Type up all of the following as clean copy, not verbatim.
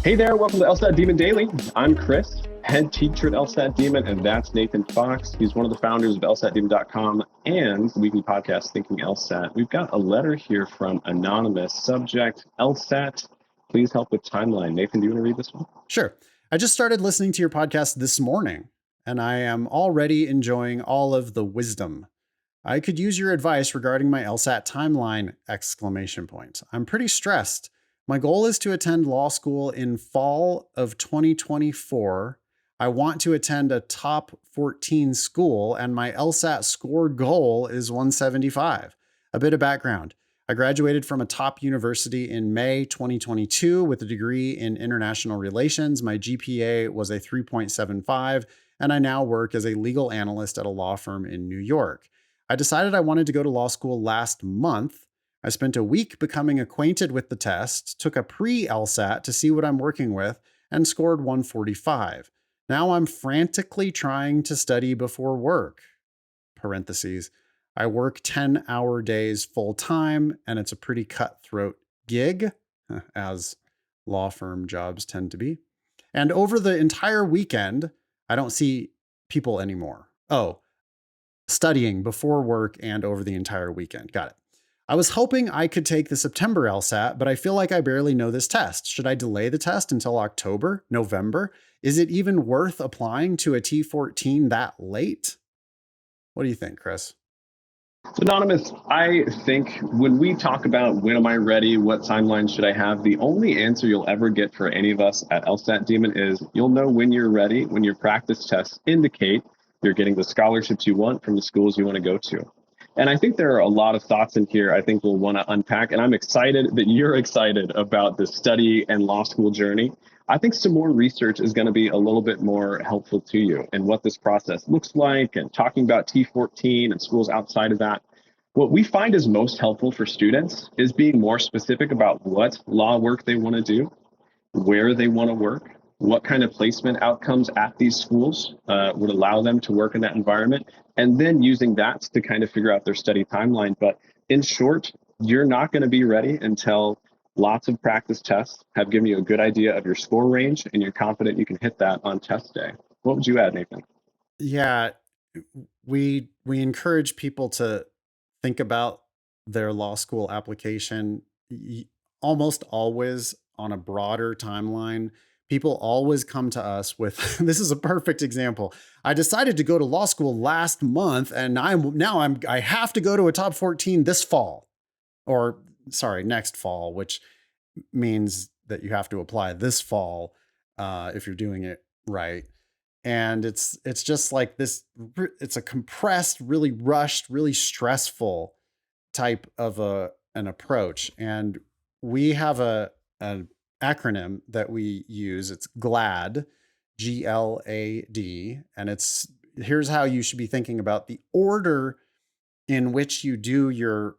Hey there, welcome to LSAT Demon Daily. I'm Chris, head teacher at LSAT Demon, and that's Nathan Fox. He's one of the founders of LSATdemon.com and the weekly podcast Thinking LSAT. We've got a letter here from anonymous subject, LSAT. Please help with timeline. Nathan, do you want to read this one? Sure. I just started listening to your podcast this morning, and I am already enjoying all of the wisdom. I could use your advice regarding my LSAT timeline! I'm pretty stressed. My goal is to attend law school in fall of 2024. I want to attend a top 14 school, and my LSAT score goal is 175. A bit of background. I graduated from a top university in May 2022 with a degree in international relations. My GPA was a 3.75, and I now work as a legal analyst at a law firm in New York. I decided I wanted to go to law school last month. I spent a week becoming acquainted with the test, took a pre-LSAT to see what I'm working with, and scored 145. Now I'm frantically trying to study before work. Parentheses. I work 10-hour days full time, and it's a pretty cutthroat gig, as law firm jobs tend to be. And over the entire weekend, I don't see people anymore. Oh, studying before work and over the entire weekend. Got it. I was hoping I could take the September LSAT, but I feel like I barely know this test. Should I delay the test until October, November? Is it even worth applying to a T14 that late? What do you think, Chris? Anonymous, I think when we talk about when am I ready, what timeline should I have, the only answer you'll ever get for any of us at LSAT Demon is you'll know when you're ready, when your practice tests indicate you're getting the scholarships you want from the schools you want to go to. And I think there are a lot of thoughts in here I think we'll want to unpack. And I'm excited that you're excited about the study and law school journey. I think some more research is going to be a little bit more helpful to you and what this process looks like and talking about T14 and schools outside of that. What we find is most helpful for students is being more specific about what law work they want to do, where they want to work, what kind of placement outcomes at these schools would allow them to work in that environment, and then using that to kind of figure out their study timeline. But in short, you're not going to be ready until lots of practice tests have given you a good idea of your score range and you're confident you can hit that on test day. What would you add, Nathan? Yeah, we encourage people to think about their law school application almost always on a broader timeline. People always come to us with this is a perfect example. I decided to go to law school last month, and I have to go to a top 14 this fall, or sorry, next fall, which means that you have to apply this fall if you're doing it right. And it's just like this. It's a compressed, really rushed, really stressful type of an approach. And we have an acronym that we use. It's GLAD, GLAD, and here's how you should be thinking about the order in which you do your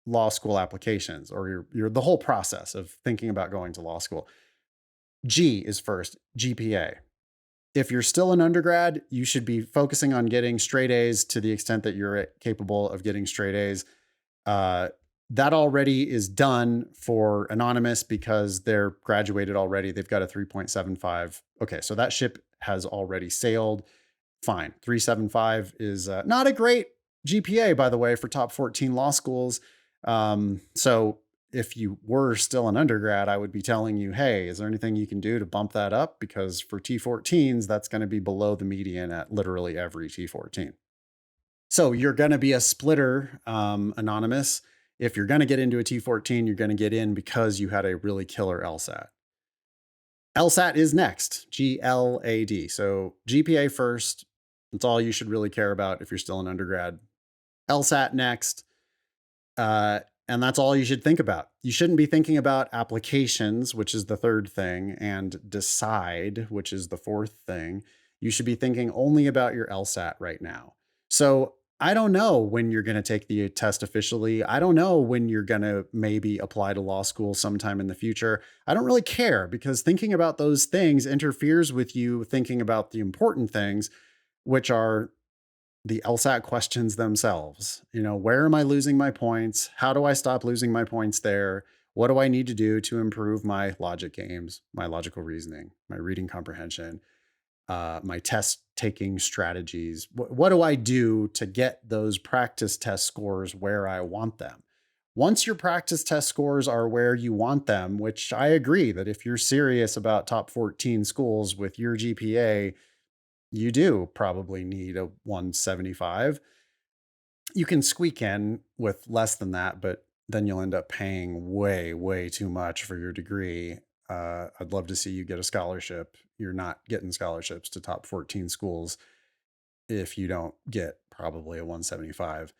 law school applications, or your the whole process of thinking about going to law school. G is first, GPA. If you're still an undergrad, you should be focusing on getting straight A's to the extent that you're capable of getting straight A's. That already is done for Anonymous because they're graduated already. They've got a 3.75. Okay, so that ship has already sailed. Fine. 375 is not a great GPA, by the way, for top 14 law schools. So if you were still an undergrad, I would be telling you, hey, is there anything you can do to bump that up? Because for T14s, that's going to be below the median at literally every T14. So you're going to be a splitter, Anonymous. If you're going to get into a T14, you're going to get in because you had a really killer LSAT. LSAT is next, GLAD. So GPA first. That's all you should really care about if you're still an undergrad. LSAT next. And that's all you should think about. You shouldn't be thinking about applications, which is the third thing, and decide, which is the fourth thing. You should be thinking only about your LSAT right now. So I don't know when you're going to take the test officially. I don't know when you're going to maybe apply to law school sometime in the future. I don't really care, because thinking about those things interferes with you thinking about the important things, which are the LSAT questions themselves. Where am I losing my points? How do I stop losing my points there? What do I need to do to improve my logic games, my logical reasoning, my reading comprehension, my test taking strategies? What do I do to get those practice test scores where I want them? Once your practice test scores are where you want them, which I agree that if you're serious about top 14 schools with your GPA, you do probably need a 175. You can squeak in with less than that, but then you'll end up paying way, way too much for your degree. I'd love to see you get a scholarship. You're not getting scholarships to top 14 schools if you don't get probably a 175.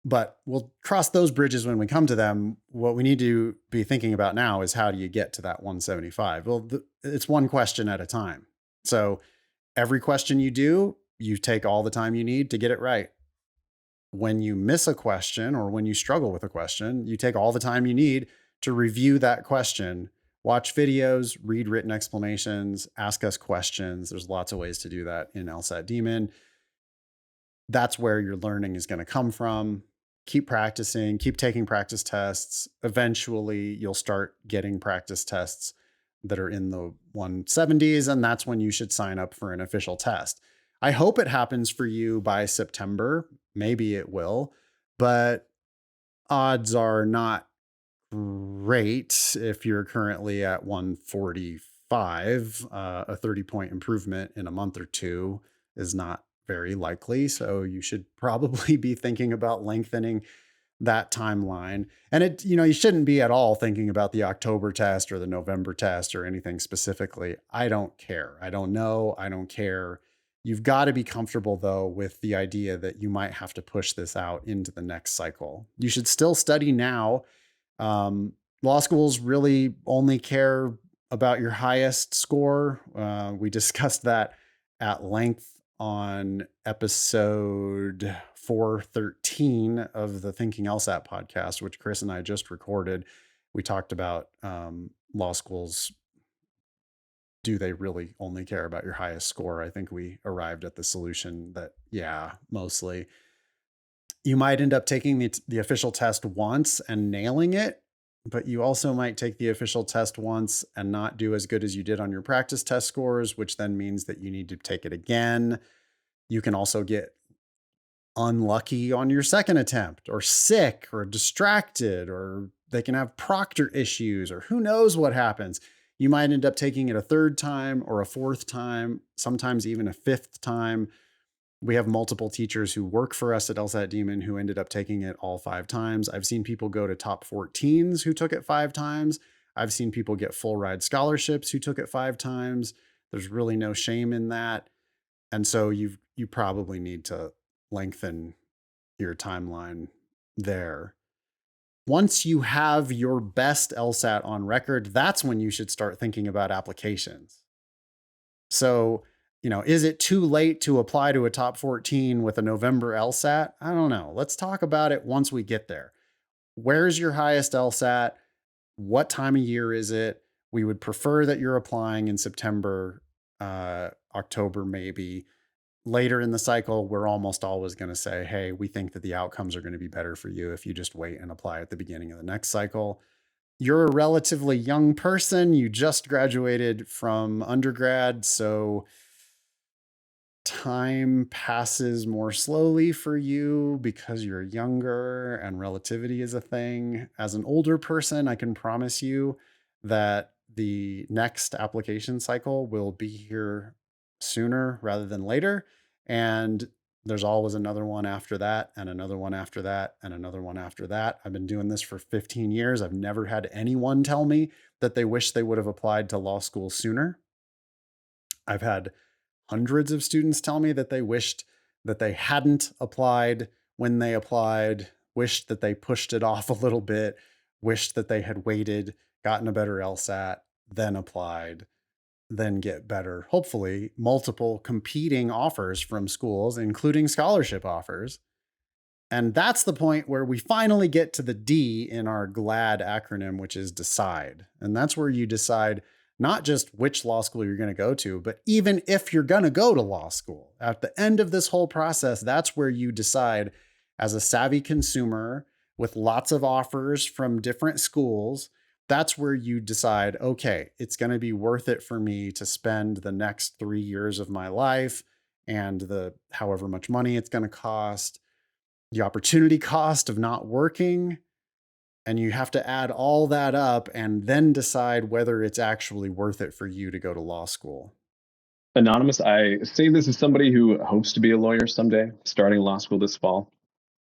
But we'll cross those bridges when we come to them. What we need to be thinking about now is how do you get to that 175? Well, it's one question at a time. So every question you do, you take all the time you need to get it right. When you miss a question or when you struggle with a question, you take all the time you need to review that question, watch videos, read written explanations, ask us questions. There's lots of ways to do that in LSAT Demon. That's where your learning is going to come from. Keep practicing, keep taking practice tests. Eventually, you'll start getting practice tests that are in the 170s, and that's when you should sign up for an official test. I hope it happens for you by September. Maybe it will, but odds are not great if you're currently at 145. A 30-point improvement in a month or two is not very likely. So you should probably be thinking about lengthening that timeline. And you shouldn't be at all thinking about the October test or the November test or anything specifically. I don't care. I don't know. I don't care. You've got to be comfortable, though, with the idea that you might have to push this out into the next cycle. You should still study now. Law schools really only care about your highest score. We discussed that at length on episode 413 of the Thinking LSAT podcast, which Chris and I just recorded. We talked about law schools. Do they really only care about your highest score? I think we arrived at the solution that, yeah, mostly. You might end up taking the official test once and nailing it, but you also might take the official test once and not do as good as you did on your practice test scores, which then means that you need to take it again. You can also get unlucky on your second attempt, or sick, or distracted, or they can have proctor issues, or who knows what happens. You might end up taking it a third time or a fourth time, sometimes even a fifth time. We have multiple teachers who work for us at LSAT Demon who ended up taking it all 5 times. I've seen people go to top 14s who took it 5 times. I've seen people get full ride scholarships who took it 5 times. There's really no shame in that. And so you probably need to lengthen your timeline there. Once you have your best LSAT on record, that's when you should start thinking about applications. So, is it too late to apply to a top 14 with a November LSAT? I don't know. Let's talk about it once we get there. Where's your highest LSAT? What time of year is it? We would prefer that you're applying in September, October, maybe. Later in the cycle, we're almost always going to say, hey, we think that the outcomes are going to be better for you if you just wait and apply at the beginning of the next cycle. You're a relatively young person. You just graduated from undergrad, so time passes more slowly for you because you're younger and relativity is a thing. As an older person, I can promise you that the next application cycle will be here sooner rather than later. And there's always another one after that, and another one after that, and another one after that. I've been doing this for 15 years. I've never had anyone tell me that they wish they would have applied to law school sooner. I've had hundreds of students tell me that they wished that they hadn't applied when they applied, wished that they pushed it off a little bit, wished that they had waited, gotten a better LSAT, then applied, then get better, hopefully multiple competing offers from schools, including scholarship offers. And that's the point where we finally get to the D in our GLAD acronym, which is decide. And that's where you decide not just which law school you're going to go to, but even if you're going to go to law school. At the end of this whole process, that's where you decide, as a savvy consumer with lots of offers from different schools, that's where you decide, okay, it's going to be worth it for me to spend the next 3 years of my life and the however much money it's going to cost, the opportunity cost of not working. And you have to add all that up and then decide whether it's actually worth it for you to go to law school. Anonymous, I say this as somebody who hopes to be a lawyer someday, starting law school this fall.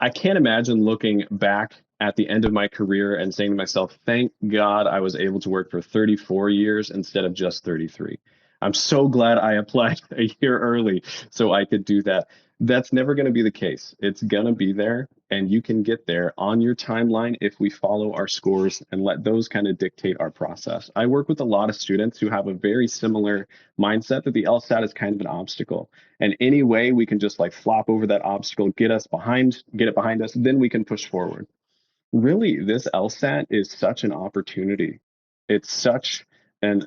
I can't imagine looking back at the end of my career and saying to myself, thank God I was able to work for 34 years instead of just 33. I'm so glad I applied a year early so I could do that. That's never going to be the case. It's going to be there, and you can get there on your timeline if we follow our scores and let those kind of dictate our process. I work with a lot of students who have a very similar mindset that the LSAT is kind of an obstacle. And any way we can just like flop over that obstacle, get it behind us, then we can push forward. Really, this LSAT is such an opportunity. It's such an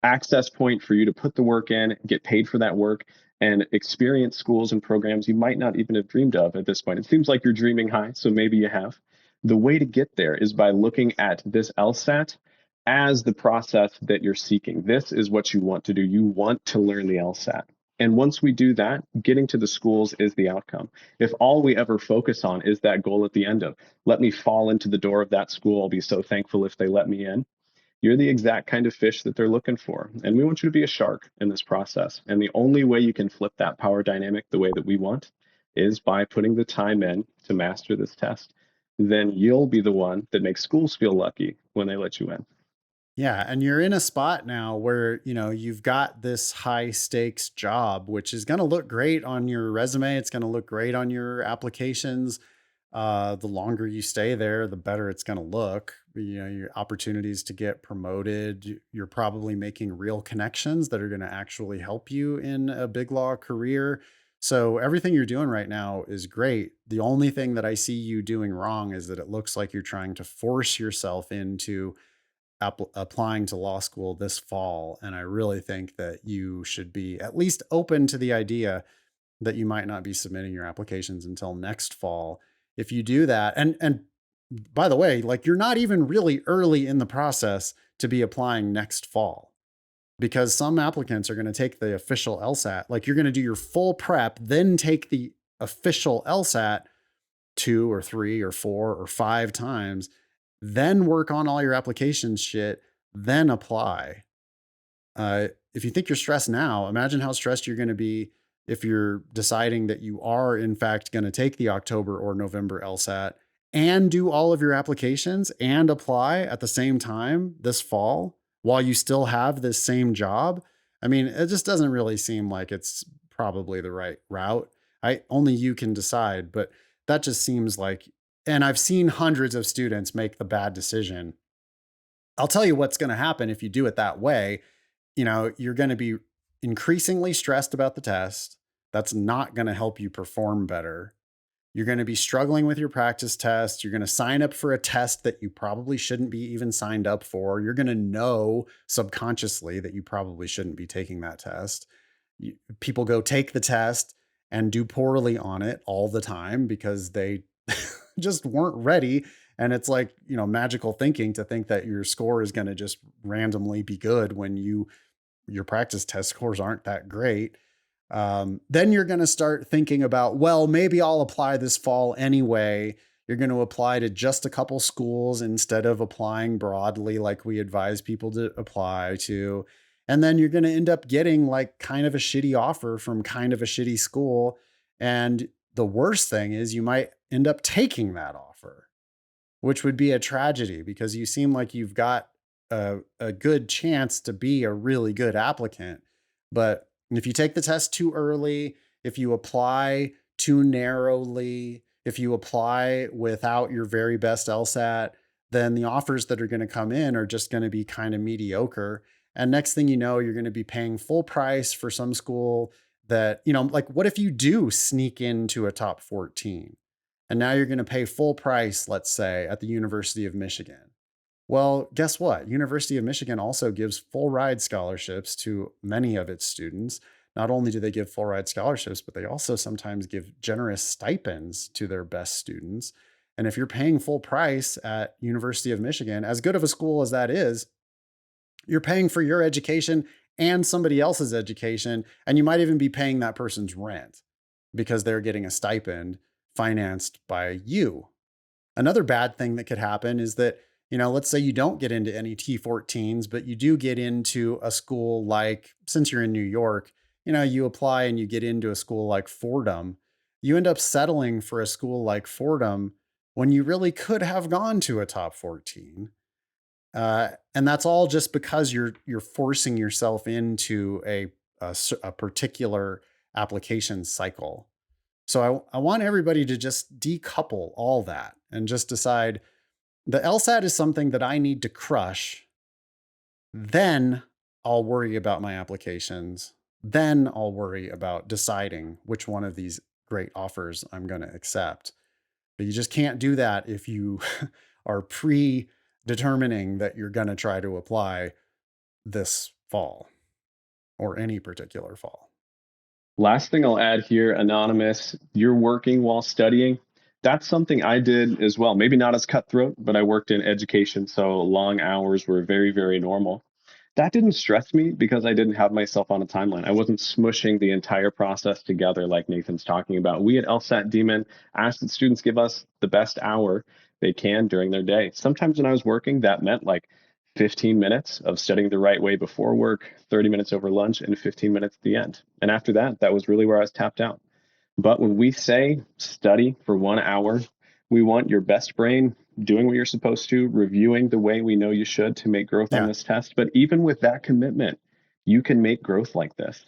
access point for you to put the work in, get paid for that work, and experience schools and programs you might not even have dreamed of at this point. It seems like you're dreaming high, so maybe you have. The way to get there is by looking at this LSAT as the process that you're seeking. This is what you want to do. You want to learn the LSAT. And once we do that, getting to the schools is the outcome. If all we ever focus on is that goal at the end of, let me fall into the door of that school, I'll be so thankful if they let me in, you're the exact kind of fish that they're looking for. And we want you to be a shark in this process. And the only way you can flip that power dynamic the way that we want is by putting the time in to master this test. Then you'll be the one that makes schools feel lucky when they let you in. Yeah, and you're in a spot now where, you've got this high stakes job, which is going to look great on your resume. It's going to look great on your applications. The longer you stay there, the better it's going to look. Your opportunities to get promoted, you're probably making real connections that are going to actually help you in a big law career. So everything you're doing right now is great. The only thing that I see you doing wrong is that it looks like you're trying to force yourself into applying to law school this fall. And I really think that you should be at least open to the idea that you might not be submitting your applications until next fall. If you do that, and by the way, like you're not even really early in the process to be applying next fall, because some applicants are going to take the official LSAT. Like you're going to do your full prep, then take the official LSAT 2 or 3 or 4 or 5 times, then work on all your application shit, then apply. If you think you're stressed now, imagine how stressed you're going to be if you're deciding that you are, in fact, going to take the October or November LSAT and do all of your applications and apply at the same time this fall while you still have this same job. I mean, it just doesn't really seem like it's probably the right route. Only you can decide, but that just seems like, and I've seen hundreds of students make the bad decision. I'll tell you what's going to happen if you do it that way. You're going to be increasingly stressed about the test. That's not going to help you perform better. You're going to be struggling with your practice test. You're going to sign up for a test that you probably shouldn't be even signed up for. You're going to know subconsciously that you probably shouldn't be taking that test. People go take the test and do poorly on it all the time because they just weren't ready. And it's like, magical thinking to think that your score is going to just randomly be good when your practice test scores aren't that great. Then you're going to start thinking about, well, maybe I'll apply this fall anyway. You're going to apply to just a couple schools instead of applying broadly like we advise people to apply to. And then you're going to end up getting like kind of a shitty offer from kind of a shitty school. And the worst thing is you might end up taking that offer, which would be a tragedy because you seem like you've got a good chance to be a really good applicant. But if you take the test too early, if you apply too narrowly, if you apply without your very best LSAT, then the offers that are going to come in are just going to be kind of mediocre. And next thing you know, you're going to be paying full price for some school that, like what if you do sneak into a top 14? And now you're going to pay full price, let's say, at the University of Michigan. Well, guess what? University of Michigan also gives full ride scholarships to many of its students. Not only do they give full ride scholarships, but they also sometimes give generous stipends to their best students. And if you're paying full price at University of Michigan, as good of a school as that is, you're paying for your education and somebody else's education. And you might even be paying that person's rent because they're getting a stipend financed by you. Another bad thing that could happen is that, let's say you don't get into any T14s, but you do get into a school like, since you're in New York, you apply and you get into a school like Fordham. You end up settling for a school like Fordham when you really could have gone to a top 14. And that's all just because you're forcing yourself into a particular application cycle. So I want everybody to just decouple all that and just decide the LSAT is something that I need to crush. Then I'll worry about my applications. Then I'll worry about deciding which one of these great offers I'm going to accept. But you just can't do that if you are predetermining that you're going to try to apply this fall or any particular fall. Last thing I'll add here, Anonymous, you're working while studying. That's something I did as well. Maybe not as cutthroat, but I worked in education, so long hours were very, very normal. That didn't stress me because I didn't have myself on a timeline. I wasn't smushing the entire process together like Nathan's talking about. We at LSAT Demon ask that students give us the best hour they can during their day. Sometimes when I was working, that meant like 15 minutes of studying the right way before work, 30 minutes over lunch, and 15 minutes at the end. And after that, that was really where I was tapped out. But when we say study for 1 hour, we want your best brain doing what you're supposed to, reviewing the way we know you should to make growth on this test. But even with that commitment, you can make growth like this.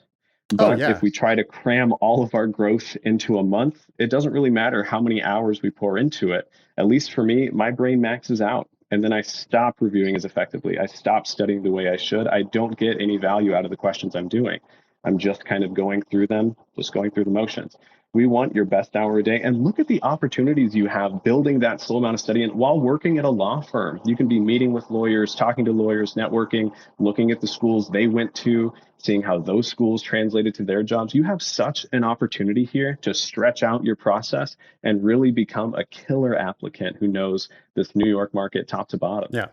But if we try to cram all of our growth into a month, it doesn't really matter how many hours we pour into it. At least for me, my brain maxes out. And then I stop reviewing as effectively. I stop studying the way I should. I don't get any value out of the questions I'm doing. I'm just kind of going through them, just going through the motions. We want your best hour a day. And look at the opportunities you have building that slow amount of study. And while working at a law firm, you can be meeting with lawyers, talking to lawyers, networking, looking at the schools they went to, seeing how those schools translated to their jobs. You have such an opportunity here to stretch out your process and really become a killer applicant who knows this New York market top to bottom. Yeah.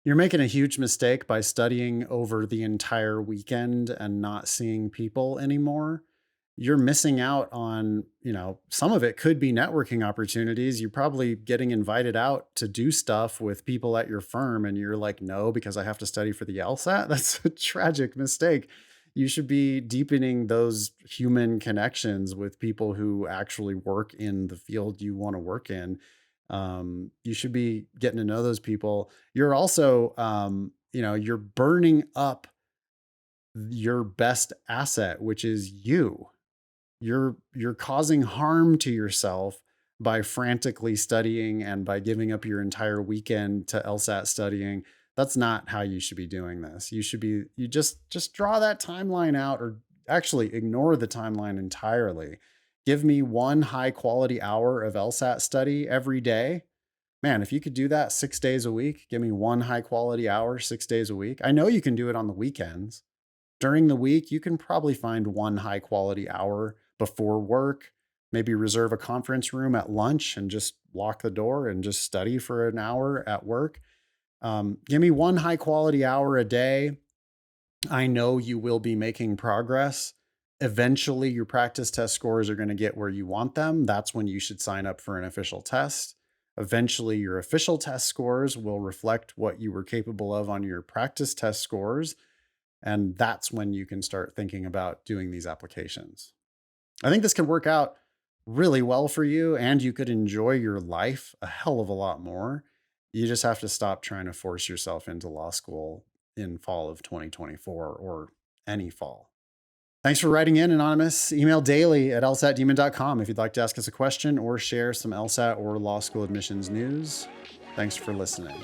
You're making a huge mistake by studying over the entire weekend and not seeing people anymore. You're missing out on, some of it could be networking opportunities. You're probably getting invited out to do stuff with people at your firm and you're like, no, because I have to study for the LSAT. That's a tragic mistake. You should be deepening those human connections with people who actually work in the field you want to work in. You should be getting to know those people. You're also, you're burning up your best asset, which is you. You're causing harm to yourself by frantically studying and by giving up your entire weekend to LSAT studying. That's not how you should be doing this. You just draw that timeline out, or actually ignore the timeline entirely. Give me one high quality hour of LSAT study every day. Man, if you could do that 6 days a week, give me one high quality hour 6 days a week. I know you can do it on the weekends. During the week, you can probably find one high quality hour before work, maybe reserve a conference room at lunch and just lock the door and just study for an hour at work. Give me one high quality hour a day. I know you will be making progress. Eventually, your practice test scores are going to get where you want them. That's when you should sign up for an official test. Eventually, your official test scores will reflect what you were capable of on your practice test scores. And that's when you can start thinking about doing these applications. I think this could work out really well for you, and you could enjoy your life a hell of a lot more. You just have to stop trying to force yourself into law school in fall of 2024 or any fall. Thanks for writing in, Anonymous. Email daily@lsatdemon.com if you'd like to ask us a question or share some LSAT or law school admissions news. Thanks for listening.